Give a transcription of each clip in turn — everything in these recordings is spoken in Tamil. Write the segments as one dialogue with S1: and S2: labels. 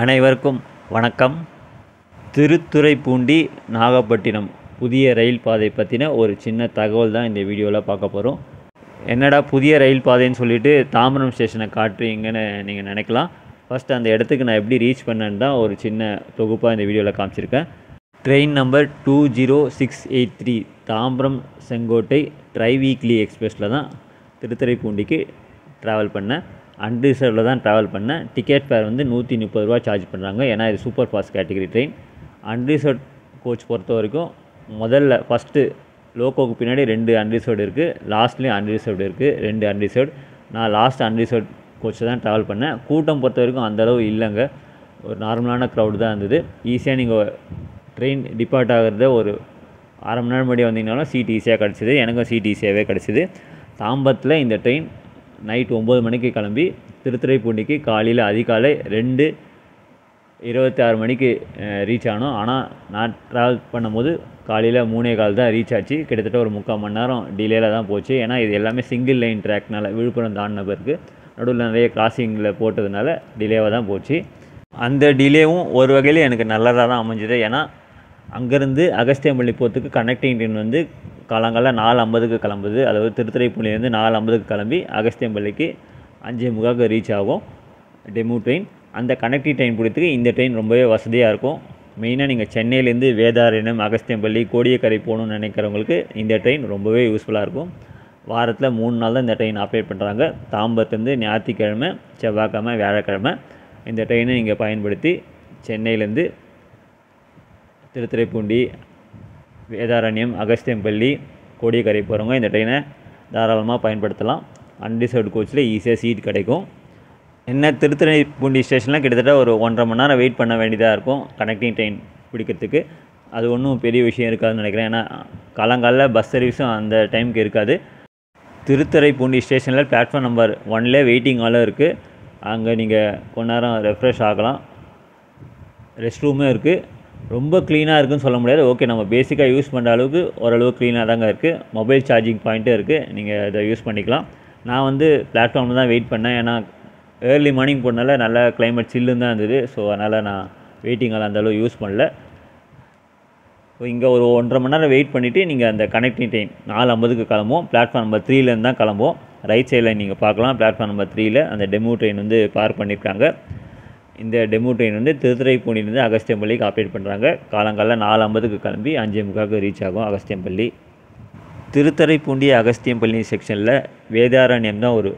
S1: அனைவருக்கும் வணக்கம். திருத்துறைப்பூண்டி நாகப்பட்டினம் புதிய ரயில் பாதை பற்றின ஒரு சின்ன தகவல் தான் இந்த வீடியோவில் பார்க்க போகிறோம். என்னடா புதிய ரயில் பாதைன்னு சொல்லிட்டு தாம்பரம் ஸ்டேஷனை காட்டுறீங்கன்னு நீங்கள் நினைக்கலாம். ஃபஸ்ட்டு அந்த இடத்துக்கு நான் எப்படி ரீச் பண்ணேன்னு தான் ஒரு சின்ன தொகுப்பாக இந்த வீடியோவில் காமிச்சிருக்கேன். Train number 20683 Tambaram Sengottai tri weekly எக்ஸ்பிரஸில் தான் திருத்துறைப்பூண்டிக்கு ட்ராவல் பண்ணேன். அன்ரிசர்வில் தான் ட்ராவல் பண்ணேன். டிக்கெட் ஃபேர் வந்து 130 ரூபா சார்ஜ் பண்ணுறாங்க. ஏன்னா இது super fast category train. Unreserved coach பொறுத்த வரைக்கும் ஃபஸ்ட்டு லோக்கோக்கு பின்னாடி 2 அன்ரிசர்வ்டு இருக்குது, லாஸ்ட்லேயும் அன்ரிசர்வ்டு இருக்குது, 2 அன்ரிசர்வ்டு. நான் லாஸ்ட் அன்ரிசர்வ் கோச்சில் தான் ட்ராவல் பண்ணேன். கூட்டம் பொறுத்த வரைக்கும் அந்தளவு இல்லைங்க, ஒரு நார்மலான க்ரௌடு தான் இருந்தது. ஈஸியாக நீங்கள் ட்ரெயின் டிபார்ட் ஆகிறத ஒரு அரை மணி நேரம் முன்னாடி வந்தீங்கனாலும் சீட் ஈஸியாக கிடச்சிது. எனக்கும் சீட் ஈஸியாகவே கிடச்சிது. தாம்பரத்தில் இந்த ட்ரெயின் நைட் 9 மணிக்கு கிளம்பி திருத்துறைப்பூண்டிக்கு காலையில் அதிகாலை 2:26 மணிக்கு ரீச் ஆனோம். ஆனால் நான் ட்ராவல் பண்ணும்போது காலையில் 3:15 தான் ரீச் ஆச்சு. கிட்டத்தட்ட ஒரு 3/4 மணி நேரம் டிலேயில் தான் போச்சு. ஏன்னா இது எல்லாமே சிங்கிள் லைன் ட்ராக்னால விழுப்புரம் தாண்டின பிறகு நடுவில் நிறைய கிராசிங்கில் போட்டதுனால டிலேவாக தான் போச்சு. அந்த டிலேவும் ஒரு வகையில் எனக்கு நல்லதாக தான் அமைஞ்சுது. ஏன்னா அங்கேருந்து அகஸ்தியம்பள்ளி போகிறதுக்கு கனெக்டிங் ட்ரெயின் வந்து காலங்காலம் 4:50க்கு கிளம்புது. அதாவது திருத்துறைப்பூண்டிலேருந்து 4:50க்கு கிளம்பி அகஸ்தியம்பள்ளிக்கு 5:45க்கு ரீச் ஆகும் டெமு ட்ரெயின். அந்த கனெக்டிங் ட்ரெயின் பிடிக்கிறதுக்கு இந்த ட்ரெயின் ரொம்பவே வசதியாக இருக்கும். மெயினாக நீங்கள் சென்னையிலேருந்து வேதாரண்யம், அகஸ்தியம்பள்ளி, கோடியக்கரை போகணுன்னு நினைக்கிறவங்களுக்கு இந்த ட்ரெயின் ரொம்பவே யூஸ்ஃபுல்லாக இருக்கும். வாரத்தில் 3 நாள் தான் இந்த ட்ரெயின் ஆப்ரேட் பண்ணுறாங்க. தாம்பரத்துலேருந்து ஞாயிற்றுக்கிழமை, செவ்வாய்க்கிழமை, வியாழக்கிழமை இந்த ட்ரெயினை நீங்கள் பயன்படுத்தி சென்னையிலேருந்து திருத்துறைப்பூண்டி, வேதாரண்யம், அகஸ்தியம்பள்ளி, கோடியக்கரை போகிறவங்க இந்த ட்ரெயினை தாராளமாக பயன்படுத்தலாம். அன்ரிசர்வ்டு கோச்சில் ஈஸியாக சீட் கிடைக்கும். என்ன திருத்துறைப்பூண்டி ஸ்டேஷனில் கிட்டத்தட்ட ஒரு 1.5 மணி நேரம் வெயிட் பண்ண வேண்டியதாக இருக்கும் கனெக்டிங் ட்ரெயின் பிடிக்கிறதுக்கு. அது ஒன்றும் பெரிய விஷயம் இருக்காதுன்னு நினைக்கிறேன். ஏன்னா காலங்காலில் பஸ் சர்வீஸும் அந்த டைமுக்கு இருக்காது. திருத்துறைப்பூண்டி ஸ்டேஷனில் பிளாட்ஃபார்ம் நம்பர் 1 வெயிட்டிங் ஹாலும் இருக்குது. அங்கே நீங்கள் கொஞ்ச நேரம் ரெஃப்ரெஷ் ஆகலாம். ரெஸ்ட் ரூமும் இருக்குது. ரொம்ப க்ளீனாக இருக்குதுன்னு சொல்ல முடியாது. ஓகே, நம்ம பேசிக்காக யூஸ் பண்ணுற அளவுக்கு ஓரளவு க்ளீனாக தாங்க இருக்குது. மொபைல் சார்ஜிங் பாயிண்ட்டும் இருக்குது, நீங்கள் அதை யூஸ் பண்ணிக்கலாம். நான் வந்து பிளாட்ஃபார்மில் தான் வெயிட் பண்ணேன். ஏன்னா ஏர்லி மார்னிங் போனால நல்லா கிளைமேட் சில்லுன்னு தான் இருந்தது. ஸோ அதனால் நான் வெயிட்டிங்கால் அந்தளவு யூஸ் பண்ணல. ஸோ இங்கே ஒரு 1.5 மணி நேரம் வெயிட் பண்ணிவிட்டு நீங்கள் அந்த கனெக்டிங் ட்ரெயின் 4:50க்கு கிளம்புவோம். பிளாட்ஃபார்ம் நம்பர் 3லேருந்து தான் கிளம்புவோம். ரைட் சைடில் நீங்கள் பார்க்கலாம், பிளாட்ஃபார்ம் நம்பர் 3ல் அந்த டெமு ட்ரெயின் வந்து பார்க் பண்ணியிருக்காங்க. இந்த டெமு ட்ரெயின் வந்து திருத்துறைப்பூண்டிலேருந்து அகஸ்தியம்பள்ளிக்கு ஆப்ரேட் பண்ணுறாங்க. காலங்காலில் 4:50க்கு கிளம்பி 5:45க்கு ரீச் ஆகும் அகஸ்தியம்பள்ளி. திருத்துறைப்பூண்டி அகஸ்தியம்பள்ளி செக்ஷனில் வேதாரண்யம் தான் ஒரு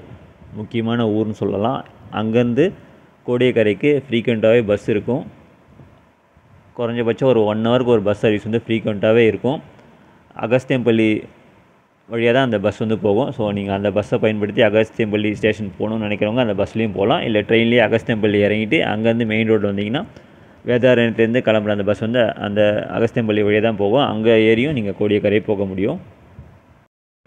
S1: முக்கியமான ஊர்னு சொல்லலாம். அங்கேருந்து கோடியக்கரைக்கு ஃப்ரீக்வெண்ட்டாகவே பஸ் இருக்கும். குறைஞ்சபட்சம் ஒரு 1 ஹவருக்கு ஒரு பஸ் சர்வீஸ் வந்து ஃப்ரீக்வெண்ட்டாகவே இருக்கும். அகஸ்தியம்பள்ளி வழியாக தான் அந்த பஸ் வந்து போகும். ஸோ நீங்கள் அந்த பஸ்ஸை பயன்படுத்தி அகஸ்தியம்பள்ளி ஸ்டேஷன் போகணுன்னு நினைக்கிறவங்க அந்த பஸ்லேயும் போகலாம். இல்லை ட்ரெயின்லேயே அகஸ்தியம்பள்ளி இறங்கிட்டு அங்கேருந்து மெயின் ரோடு வந்தீங்கன்னா வேதாரண்யத்துலேருந்து கிளம்புற அந்த பஸ் வந்து அந்த அகஸ்தியம்பள்ளி வழியாக தான் போகும். அங்கே ஏறியும் நீங்கள் கோடியக்கரை போக முடியும்.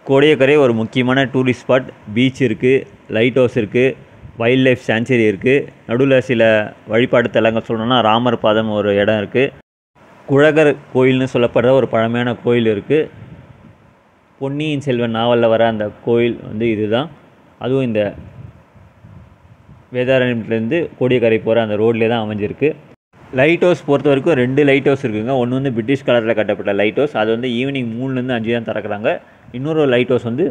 S1: கோடியக்கரை ஒரு முக்கியமான டூரிஸ்ட் ஸ்பாட். பீச் இருக்குது, லைட் ஹவுஸ் இருக்குது, வைல்ட் லைஃப் சான்ச்சுரி இருக்குது. நடுவில் சில வழிபாடு தலங்கள் சொல்லணும்னா ராமர் பாதம் ஒரு இடம் இருக்குது. குழகர் கோயில்னு சொல்லப்படுற ஒரு பழமையான கோயில் இருக்குது. பொன்னியின் செல்வன் நாவலில் வர அந்த கோயில் வந்து இதுதான். அதுவும் இந்த வேதாரண்யத்துலேருந்து கோடியக்கரை போகிற அந்த ரோட்லேயே தான் அமைஞ்சிருக்கு. லைட் ஹவுஸ் பொறுத்த வரைக்கும் 2 லைட் ஹவுஸ் இருக்குதுங்க. ஒன்று வந்து பிரிட்டிஷ் கலரில் கட்டப்பட்ட லைட் ஹவுஸ், அது வந்து ஈவினிங் 3லேருந்து 5 தான் திறக்கிறாங்க. இன்னொரு லைட் ஹவுஸ் வந்து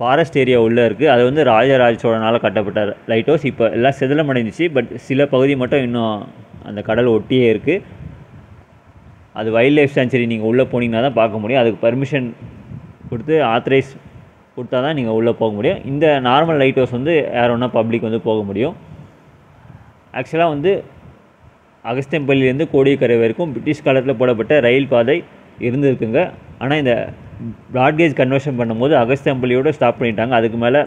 S1: ஃபாரஸ்ட் ஏரியா உள்ளே இருக்குது. அது வந்து ராஜராஜ சோழனால் கட்டப்பட்ட லைட் ஹவுஸ். இப்போ எல்லாம் சிதிலமடைஞ்சிச்சு. பட் சில பகுதி மட்டும் இன்னும் அந்த கடல் ஒட்டியே இருக்குது. அது வைல்ட் லைஃப் சான்ச்சுரி நீங்கள் உள்ளே போனீங்கன்னா தான் பார்க்க முடியும். அதுக்கு பர்மிஷன் கொடுத்து ஆத்தரைஸ் கொடுத்தா தான் நீங்கள் உள்ளே போக முடியும். இந்த நார்மல் லைட் ஹவுஸ் வந்து யார் ஒன்றா பப்ளிக் வந்து போக முடியும். ஆக்சுவலாக வந்து அகஸ்தியம்பள்ளியிலேருந்து கோடியக்கரை வரைக்கும் பிரிட்டிஷ் காலத்தில் போடப்பட்ட ரயில் பாதை இருந்திருக்குங்க. ஆனால் இந்த ப்ராட்கேஜ் கன்வர்ஷன் பண்ணும்போது அகஸ்தியம்பள்ளியோடு ஸ்டாப் பண்ணிட்டாங்க. அதுக்கு மேலே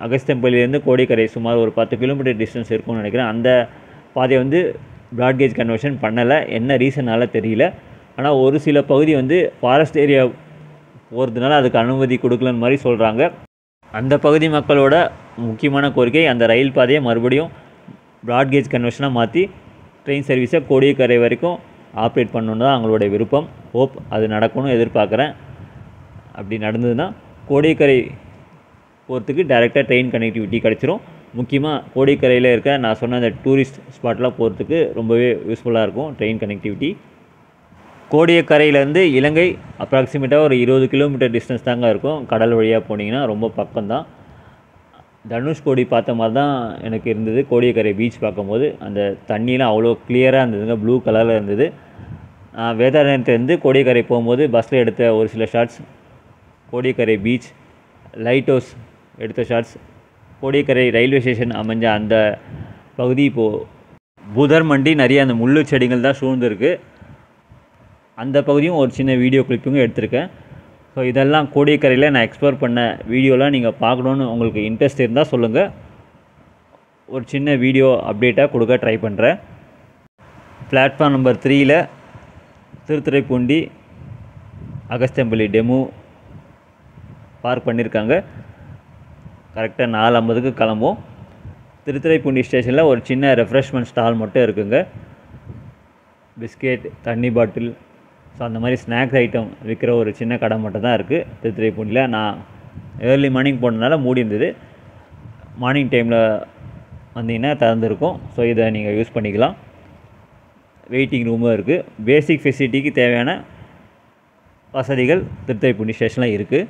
S1: அகஸ்தியம்பள்ளியிலேருந்து கோடியக்கரை சுமார் ஒரு 10 கிலோமீட்டர் டிஸ்டன்ஸ் இருக்கும்னு நினைக்கிறேன். அந்த பாதையை வந்து ப்ராட்கேஜ் கன்வர்ஷன் பண்ணலை. என்ன ரீசனால் தெரியல. ஆனால் ஒரு சில பகுதி வந்து ஃபாரஸ்ட் ஏரியா போகிறதுனால அதுக்கு அனுமதி கொடுக்கலன்னு மாதிரி சொல்கிறாங்க. அந்த பகுதி மக்களோட முக்கியமான கோரிக்கை அந்த ரயில் பாதையை மறுபடியும் ப்ராட்கேஜ் கன்வர்ஷனாக மாற்றி ட்ரெயின் சர்வீஸை கோடியக்கரை வரைக்கும் ஆப்ரேட் பண்ணணுன்னு தான் அவங்களுடைய விருப்பம். ஹோப் அது நடக்கணும்னு எதிர்பார்க்குறேன். அப்படி நடந்ததுன்னா கோடியக்கரை போகிறதுக்கு டைரெக்டாக ட்ரெயின் கனெக்டிவிட்டி கிடச்சிரும். முக்கியமாக கோடியக்கரையில் இருக்க நான் சொன்ன அந்த டூரிஸ்ட் ஸ்பாட்லாம் போகிறதுக்கு ரொம்பவே யூஸ்ஃபுல்லாக இருக்கும் ட்ரெயின் கனெக்டிவிட்டி. கோடியக்கரையிலேருந்து இலங்கை அப்ராக்சிமேட்டாக ஒரு 20 கிலோமீட்டர் டிஸ்டன்ஸ் தாங்க இருக்கும். கடல் வழியாக போனீங்கன்னா ரொம்ப பக்கம்தான். தனுஷ்கோடி பார்த்த மாதிரி தான் எனக்கு இருந்தது கோடியக்கரை பீச் பார்க்கும்போது. அந்த தண்ணியெலாம் அவ்வளோ கிளியராக இருந்ததுங்க, ப்ளூ கலரில் இருந்தது. வேதாரண்யத்துலேருந்து கோடியக்கரை போகும்போது பஸ்ஸில் எடுத்த ஒரு சில shots, Kodiyakkarai beach, lighthouse எடுத்த ஷாட்ஸ், கோடியக்கரை ரயில்வே ஸ்டேஷன் அமைஞ்ச அந்த பகுதி இப்போது புதர் மண்டி நிறைய அந்த முள்ளு செடிகள் தான் சூழ்ந்துருக்கு. அந்த பகுதியும் ஒரு சின்ன வீடியோ கிளிப்பிங்கும் எடுத்திருக்கேன். ஸோ இதெல்லாம் கோடியக்கரையில் நான் எக்ஸ்ப்ளோர் பண்ண வீடியோலாம் நீங்கள் பார்க்கணுன்னு உங்களுக்கு இன்ட்ரெஸ்ட் இருந்தால் சொல்லுங்கள். ஒரு சின்ன வீடியோ அப்டேட்டாக கொடுக்க ட்ரை பண்ணுறேன். பிளாட்ஃபார்ம் நம்பர் 3ல் திருத்துறைப்பூண்டி அகஸ்தியம்பள்ளி டெமு பார்க் பண்ணியிருக்காங்க. கரெக்டாக 4:50க்கு கிளம்பும். திருத்துறைப்பூண்டி ஸ்டேஷனில் ஒரு சின்ன ரெஃப்ரெஷ்மெண்ட் ஸ்டால் மட்டும் இருக்குங்க. பிஸ்கெட், தண்ணி பாட்டில், ஸோ அந்த மாதிரி ஸ்நாக்ஸ் ஐட்டம் விற்கிற ஒரு சின்ன கடை மட்டும் தான் இருக்குது திருத்துறைப்பூண்டியில். நான் ஏர்லி மார்னிங் போனதுனால மூடி இருந்தது. மார்னிங் டைமில் வந்தீங்கன்னா திறந்துருக்கும். ஸோ இதை நீங்கள் யூஸ் பண்ணிக்கலாம். வெயிட்டிங் ரூமும் இருக்குது. பேசிக் ஃபெசிலிட்டிக்கு தேவையான வசதிகள் திருத்துறைப்பூண்டி ஸ்டேஷனில் இருக்குது.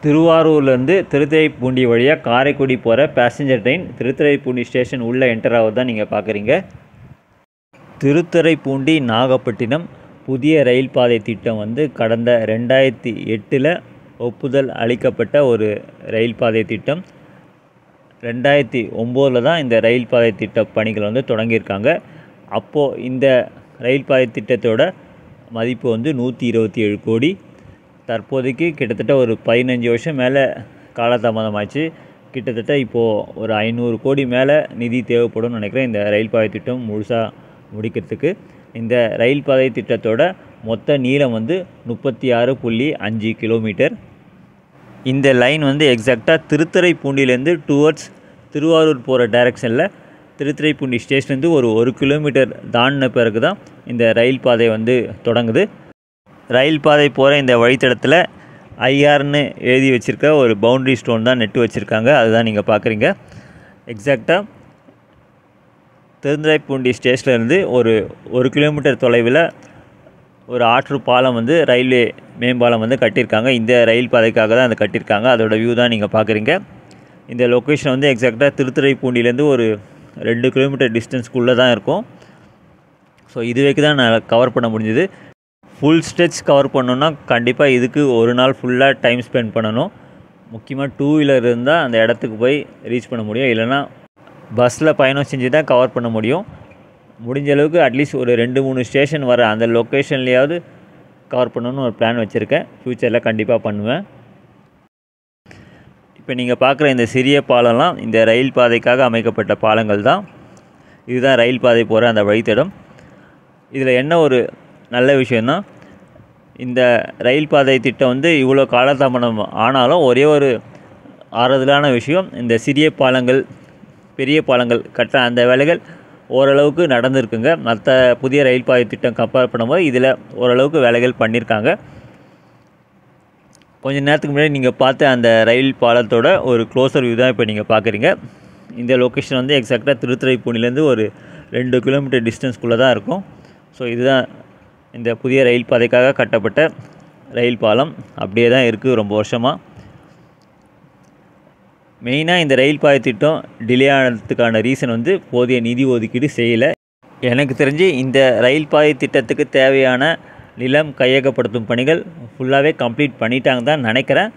S1: திருவாரூர்லேருந்து திருத்துறைப்பூண்டி வழியாக காரைக்குடி போகிற பேசஞ்சர் ட்ரெயின் திருத்துறைப்பூண்டி ஸ்டேஷன் உள்ளே என்டர் ஆகுது தான் நீங்கள் பார்க்குறீங்க. திருத்துறைப்பூண்டி நாகப்பட்டினம் புதிய ரயில் பாதை திட்டம் வந்து கடந்த 2008 ஒப்புதல் அளிக்கப்பட்ட ஒரு ரயில் பாதை திட்டம். 2009 தான் இந்த ரயில் பாதை திட்ட பணிகள் வந்து தொடங்கியிருக்காங்க. அப்போது இந்த ரயில் பாதை திட்டத்தோட மதிப்பு வந்து 127 கோடி. தற்போதைக்கு கிட்டத்தட்ட ஒரு 15 வருஷம் மேலே காலதாமதமாச்சு. கிட்டத்தட்ட இப்போது ஒரு 500 கோடி மேலே நிதி தேவைப்படும்னு நினைக்கிறேன் இந்த ரயில் பாதை திட்டம் முழுசாக முடிக்கிறதுக்கு. இந்த ரயில் பாதை திட்டத்தோட மொத்த நீளம் வந்து 36.5 கிலோமீட்டர். இந்த லைன் வந்து எக்ஸாக்டாக திருத்துறைப்பூண்டிலேருந்து டுவர்ட்ஸ் திருவாரூர் போகிற டைரெக்ஷனில் திருத்துறைப்பூண்டி ஸ்டேஷன்லேருந்து ஒரு கிலோமீட்டர் தாண்டின பிறகு தான் இந்த ரயில் பாதை வந்து தொடங்குது. ரயில் பாதை போகிற இந்த வழித்தடத்தில் ஐஆர்னு எழுதி வச்சுருக்க ஒரு பவுண்ட்ரி ஸ்டோன் தான் நெட்டு வச்சுருக்காங்க. அதுதான் நீங்கள் பார்க்குறீங்க. எக்ஸாக்டாக திருத்துறைப்பூண்டி ஸ்டேஷன்லேருந்து ஒரு கிலோமீட்டர் தொலைவில் ஒரு ஆற்று பாலம் வந்து ரயில்வே மேம்பாலம் வந்து கட்டியிருக்காங்க. இந்த ரயில் பாதைக்காக தான் அதை கட்டியிருக்காங்க. அதோட வியூ தான் நீங்கள் பார்க்குறீங்க. இந்த லொக்கேஷன் வந்து எக்ஸாக்டாக திருத்துறைப்பூண்டிலேருந்து ஒரு 2 கிலோமீட்டர் டிஸ்டன்ஸ்க்குள்ளே தான் இருக்கும். ஸோ இது வரைக்கும் தான் நான் கவர் பண்ண முடிஞ்சுது. ஃபுல் ஸ்ட்ரெச் கவர் பண்ணணுன்னா கண்டிப்பாக இதுக்கு ஒரு நாள் ஃபுல்லாக டைம் ஸ்பெண்ட் பண்ணணும். முக்கியமாக 2 வீலர் இருந்தால் அந்த இடத்துக்கு போய் ரீச் பண்ண முடியும். இல்லைனா பஸ்ஸில் பயணம் செஞ்சு தான் கவர் பண்ண முடியும். முடிஞ்ச அளவுக்கு அட்லீஸ்ட் ஒரு 2-3 ஸ்டேஷன் வர அந்த லொக்கேஷன்லேயாவது கவர் பண்ணணும்னு ஒரு பிளான் வச்சுருக்கேன். ஃப்யூச்சரில் கண்டிப்பாக பண்ணுவேன். இப்போ நீங்கள் பார்க்குற இந்த சிறிய பாலம்லாம் இந்த ரயில் பாதைக்காக அமைக்கப்பட்ட பாலங்கள் தான். இதுதான் ரயில் பாதை போகிற அந்த வழித்தடம். இதில் என்ன ஒரு நல்ல விஷயம்னா, இந்த ரயில் பாதை திட்டம் வந்து இவ்வளோ காலதாமதம் ஆனாலும் ஒரே ஒரு ஆறுதலான விஷயம், இந்த சிறிய பாலங்கள் பெரிய பாலங்கள் கட்டுற அந்த வேலைகள் ஓரளவுக்கு நடந்திருக்குங்க. மற்ற புதிய ரயில் பாதை திட்டம் கம்பேர் பண்ணும்போது இதில் ஓரளவுக்கு வேலைகள் பண்ணியிருக்காங்க. கொஞ்சம் நேரத்துக்கு முன்னாடி நீங்கள் பார்த்த அந்த ரயில் பாலத்தோட ஒரு க்ளோசர் வியூ தான் இப்போ நீங்கள் பார்க்குறீங்க. இந்த லொக்கேஷன் வந்து எக்ஸாக்டாக திருத்துறைப்பூண்டிலேருந்து ஒரு 2 கிலோமீட்டர் டிஸ்டன்ஸ்குள்ளே தான் இருக்கும். ஸோ இதுதான் இந்த புதிய ரயில் பாதைக்காக கட்டப்பட்ட ரயில் பாலம். அப்படியே தான் இருக்குது ரொம்ப வருஷமாக. மெயினாக இந்த ரயில் பாதை திட்டம் டிலே ஆனதுக்கான ரீசன் வந்து போதிய நிதி ஒதுக்கீடு செய்யலை. எனக்கு தெரிஞ்சு இந்த ரயில் பாதை திட்டத்துக்கு தேவையான நிலம் கையகப்படுத்தும் பணிகள் ஃபுல்லாகவே கம்ப்ளீட் பண்ணிட்டாங்க தான் நினைக்கிறேன்.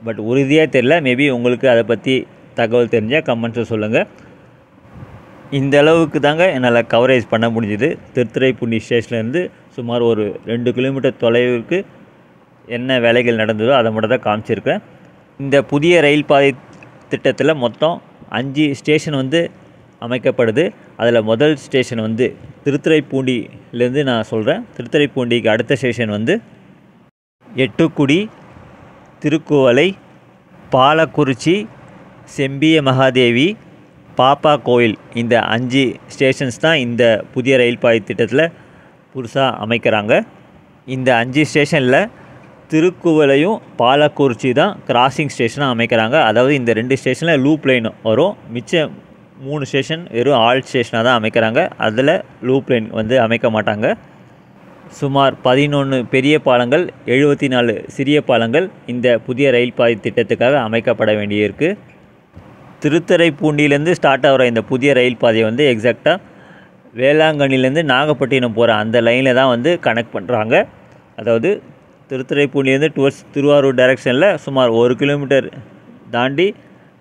S1: பட் உறுதியாக தெரியல. மேபி உங்களுக்கு அதை பற்றி தகவல் தெரிஞ்சால் கமெண்ட்ஸில் சொல்லுங்கள். இந்த அளவுக்கு தாங்க என்னால் கவரேஜ் பண்ண முடிஞ்சுது. திருத்துறைப்பூண்டி ஸ்டேஷன்லேருந்து சுமார் ஒரு 2 கிலோமீட்டர் தொலைவுக்கு என்ன வேலைகள் நடந்ததோ அதை மட்டும் தான் காமிச்சிருக்கேன். இந்த புதிய ரயில் பாதை திட்டத்தில் மொத்தம் 5 ஸ்டேஷன் வந்து அமைக்கப்படுது. அதில் முதல் ஸ்டேஷன் வந்து திருத்துறைப்பூண்டிலேருந்து நான் சொல்கிறேன். திருத்துறைப்பூண்டிக்கு அடுத்த ஸ்டேஷன் வந்து எட்டுக்குடி, திருக்குவளை, பாலக்குறிச்சி, செம்பிய மகாதேவி, பாப்பா கோயில். இந்த 5 ஸ்டேஷன்ஸ் தான் இந்த புதிய ரயில் பாதை திட்டத்தில் புதுசாக அமைக்கிறாங்க. இந்த 5 ஸ்டேஷனில் திருக்குவளையும் பாலக்குறிச்சி தான் கிராசிங் ஸ்டேஷனாக அமைக்கிறாங்க. அதாவது இந்த 2 ஸ்டேஷனில் லூப் லைன் வரும். மிச்ச 3 ஸ்டேஷன் வெறும் ஆல்ட் ஸ்டேஷனாக தான் அமைக்கிறாங்க. அதில் லூப் லைன் வந்து அமைக்க மாட்டாங்க. சுமார் 11 பெரிய பாலங்கள், 74 சிறிய பாலங்கள் இந்த புதிய ரயில் பாதை திட்டத்துக்காக அமைக்கப்பட வேண்டியிருக்கு. திருத்துறைப்பூண்டியிலேருந்து ஸ்டார்ட் ஆகிற இந்த புதிய ரயில் பாதையை வந்து எக்ஸாக்டாக வேளாங்கண்ணிலேருந்து நாகப்பட்டினம் போகிற அந்த லைனில் தான் வந்து கனெக்ட் பண்ணுறாங்க. அதாவது திருத்துறைப்பூண்டிலேருந்து டுவர்ட்ஸ் திருவாரூர் டைரெக்ஷனில் சுமார் 1 கிலோமீட்டர் தாண்டி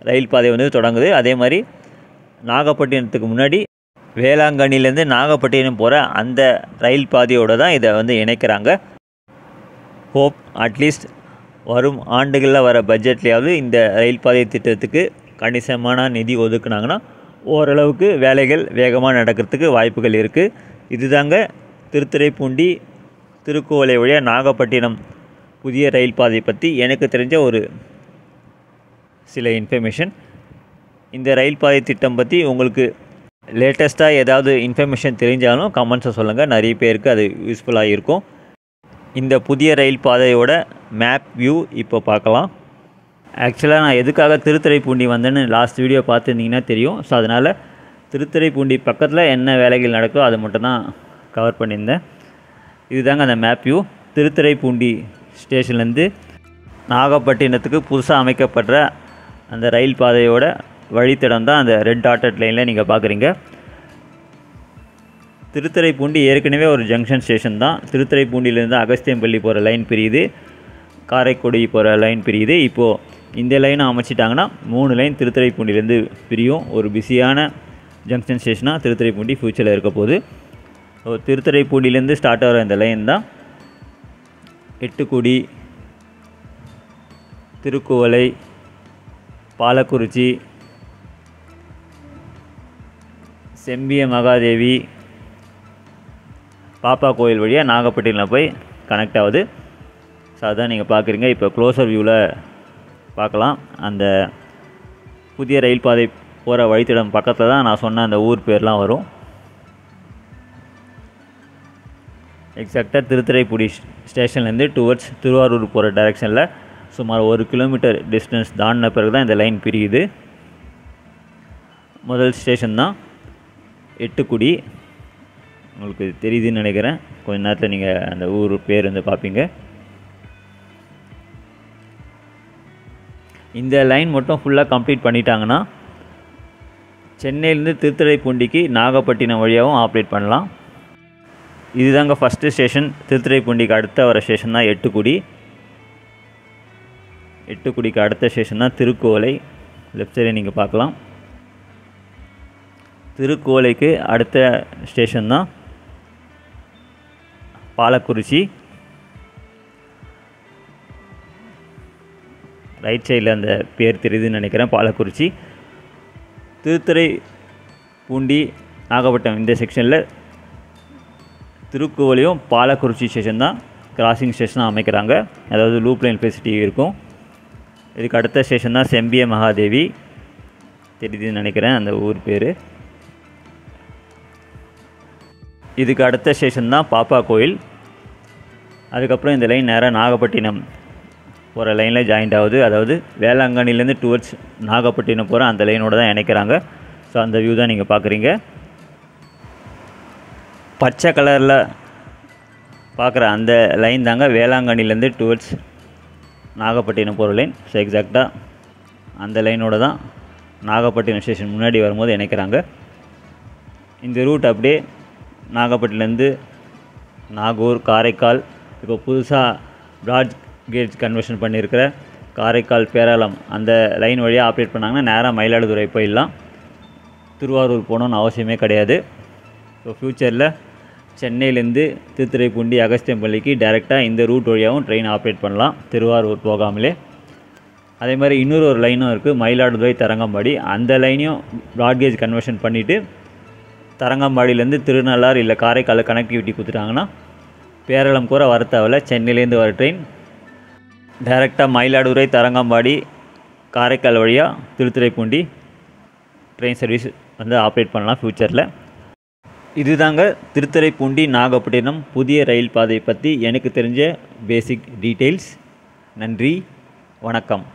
S1: ரயில் பாதை வந்து தொடங்குது. அதே மாதிரி நாகப்பட்டினத்துக்கு முன்னாடி வேளாங்கண்ணிலேருந்து நாகப்பட்டினம் போகிற அந்த ரயில் பாதையோடு தான் இதை வந்து இணைக்கிறாங்க. ஹோப் அட்லீஸ்ட் வரும் ஆண்டுகளில் வர பட்ஜெட்லேயாவது இந்த ரயில் பாதை திட்டத்துக்கு கணிசமான நிதி ஒதுக்குனாங்கன்னா ஓரளவுக்கு வேலைகள் வேகமாக நடக்கிறதுக்கு வாய்ப்புகள் இருக்குது. இதுதாங்க திருத்துறைப்பூண்டி திருக்குவளை வழியாக நாகப்பட்டினம் புதிய ரயில் பாதை பற்றி எனக்கு தெரிஞ்ச ஒரு சில இன்ஃபர்மேஷன். இந்த ரயில் பாதை திட்டம் பற்றி உங்களுக்கு லேட்டஸ்ட்டாக ஏதாவது இன்ஃபர்மேஷன் தெரிஞ்சாலும் கமெண்ட்ஸை சொல்லுங்கள். நிறைய பேருக்கு அது யூஸ்ஃபுல்லாக இருக்கும். இந்த புதிய ரயில் பாதையோட மேப் வியூ இப்போ பார்க்கலாம். ஆக்சுவலாக நான் எதுக்காக திருத்துறைப்பூண்டி வந்தேன்னு லாஸ்ட் வீடியோ பார்த்துருந்தீங்கன்னா தெரியும். ஸோ அதனால் திருத்துறைப்பூண்டி பக்கத்தில் என்ன வேலைகள் நடக்கோ அது மட்டும்தான் கவர் பண்ணியிருந்தேன். இதுதாங்க அந்த மேப் வியூ. திருத்துறைப்பூண்டி ஸ்டேஷன்லேருந்து நாகப்பட்டினத்துக்கு புதுசாக அமைக்கப்படுற அந்த ரயில் பாதையோட வழித்தடம் தான் அந்த ரெட் டாட்டட் லைனில் நீங்கள் பார்க்குறீங்க. திருத்துறைப்பூண்டி ஏற்கனவே ஒரு ஜங்ஷன் ஸ்டேஷன் தான். திருத்துறைப்பூண்டியிலேருந்து அகஸ்தியம்பள்ளி போகிற லைன் பிரியுது, காரைக்குடி போகிற லைன் பிரியுது. இப்போது இந்த லைனை அமைச்சிட்டாங்கன்னா 3 லைன் திருத்துறைப்பூண்டியிலேருந்து பிரியும். ஒரு பிஸியான ஜங்ஷன் ஸ்டேஷனாக திருத்துறைப்பூண்டி ஃப்யூச்சரில் இருக்க போகுது. ஸோ திருத்துறைப்பூண்டியிலேருந்து ஸ்டார்ட் ஆகிற இந்த லைன் தான் எட்டுக்குடி, திருக்குவளை, பாலக்குறிச்சி, செம்பிய மகாதேவி, பாப்பா கோயில் வழியாக நாகப்பட்டினம் போய் கனெக்ட் ஆகுது. ஸோ அதான் நீங்கள் பார்க்குறீங்க. இப்போ க்ளோசர் வியூவில் பார்க்கலாம். அந்த புதிய ரயில் பாதை போகிற வழித்தடம் பக்கத்தில் தான் நான் சொன்ன அந்த ஊர் பேர்லாம் வரும். எக்ஸாக்டாக திருத்துறைப்பூண்டி ஸ்டேஷன்லேருந்து டுவர்ட்ஸ் திருவாரூர் போகிற டைரெக்ஷனில் சுமார் 1 கிலோமீட்டர் டிஸ்டன்ஸ் தாண்டின பிறகு தான் இந்த லைன் பிரியுது. முதல் ஸ்டேஷன் தான் எட்டுக்குடி. உங்களுக்கு தெரியுதுன்னு நினைக்கிறேன். கொஞ்ச நேரத்தில் நீங்கள் அந்த ஊர் பேர் வந்து பார்ப்பீங்க. இந்த லைன் மட்டும் ஃபுல்லாக கம்ப்ளீட் பண்ணிட்டாங்கன்னா சென்னையிலேருந்து திருத்துறைப்பூண்டிக்கு நாகப்பட்டினம் வழியாகவும் ஆப்ரேட் பண்ணலாம். இதுதாங்க ஃபஸ்ட்டு ஸ்டேஷன். திருத்துறைப்பூண்டிக்கு அடுத்த வர ஸ்டேஷன் தான் எட்டுக்குடி. எட்டுக்குடிக்கு அடுத்த ஸ்டேஷன் தான் திருக்குவளை. லெஃப்ட் சைடில் நீங்கள் பார்க்கலாம். திருக்குவளைக்கு அடுத்த ஸ்டேஷன் தான் பாலக்குறிச்சி. ரைட் சைடில் அந்த பேர் தெரியுதுன்னு நினைக்கிறேன், பாலக்குறிச்சி. திருத்துறைப்பூண்டி நாகப்பட்டினம் இந்த செக்ஷனில் திருக்குவளையும் பாலக்குறிச்சி ஸ்டேஷன் தான் கிராசிங் ஸ்டேஷனாக அமைக்கிறாங்க. அதாவது லூப் லைன் ஃபெசிலிட்டி இருக்கும். இதுக்கு அடுத்த ஸ்டேஷன் தான் செம்பிய மகாதேவி. தெரியுதுன்னு நினைக்கிறேன் அந்த ஊர் பேர். இதுக்கு அடுத்த ஸ்டேஷன் தான் பாப்பா கோயில். அதுக்கப்புறம் இந்த லைன் நேராக நாகப்பட்டினம் போகிற லைனில் ஜாயிண்ட் ஆகுது. அதாவது வேளாங்கண்ணிலேருந்து டுவர்ட்ஸ் நாகப்பட்டினம் போகிற அந்த லைனோடு தான் இணைக்கிறாங்க. ஸோ அந்த வியூ தான் நீங்கள் பார்க்குறீங்க. பச்சை கலரில் பார்க்குற அந்த லைன் தாங்க வேளாங்கண்ணிலேருந்து டுவர்ட்ஸ் நாகப்பட்டினம் போகிற லைன். ஸோ எக்ஸாக்டாக அந்த லைனோடு தான் நாகப்பட்டினம் ஸ்டேஷன் முன்னாடி வரும்போது இணைக்கிறாங்க. இந்த ரூட் அப்படியே நாகப்பட்டினத்துலேருந்து நாகூர், காரைக்கால், இப்போ புதுசாக ப்ராட் கேஜ் கன்வர்ஷன் பண்ணியிருக்கிற காரைக்கால், பேராளம் அந்த லைன் வழியாக ஆப்ரேட் பண்ணாங்கன்னா நேராக மயிலாடுதுறை போயிடலாம். திருவாரூர் போகணுன்னு அவசியமே கிடையாது. ஸோ ஃப்யூச்சரில் சென்னையிலேருந்து திருத்துறைப்பூண்டி அகஸ்தியம்பள்ளிக்கு டைரெக்டாக இந்த ரூட் வழியாகவும் ட்ரெயின் ஆப்ரேட் பண்ணலாம், திருவாரூர் போகாமலே. அதே மாதிரி இன்னொரு லைனும் இருக்குது, மயிலாடுதுறை தரங்கம்பாடி. அந்த லைனையும் ப்ராட் கேஜ் கன்வர்ஷன் பண்ணிவிட்டு தரங்கம்பாடியிலேருந்து திருநள்ளாறு இல்லை காரைக்கால் கனெக்டிவிட்டி கொடுத்துட்டாங்கன்னா பேரளம் கூட வர தேவையில்ல. சென்னையிலேருந்து வர ட்ரெயின் டைரெக்டாக மயிலாடுதுறை, தரங்கம்பாடி, காரைக்கால் வழியாக திருத்துறைப்பூண்டி ட்ரெயின் சர்வீஸ் வந்து ஆப்ரேட் பண்ணலாம் ஃப்யூச்சரில். இதுதாங்க திருத்துறைப்பூண்டி நாகப்பட்டினம் புதிய ரயில் பாதை பற்றி எனக்கு தெரிஞ்ச பேசிக் டீட்டெயில்ஸ். நன்றி, வணக்கம்.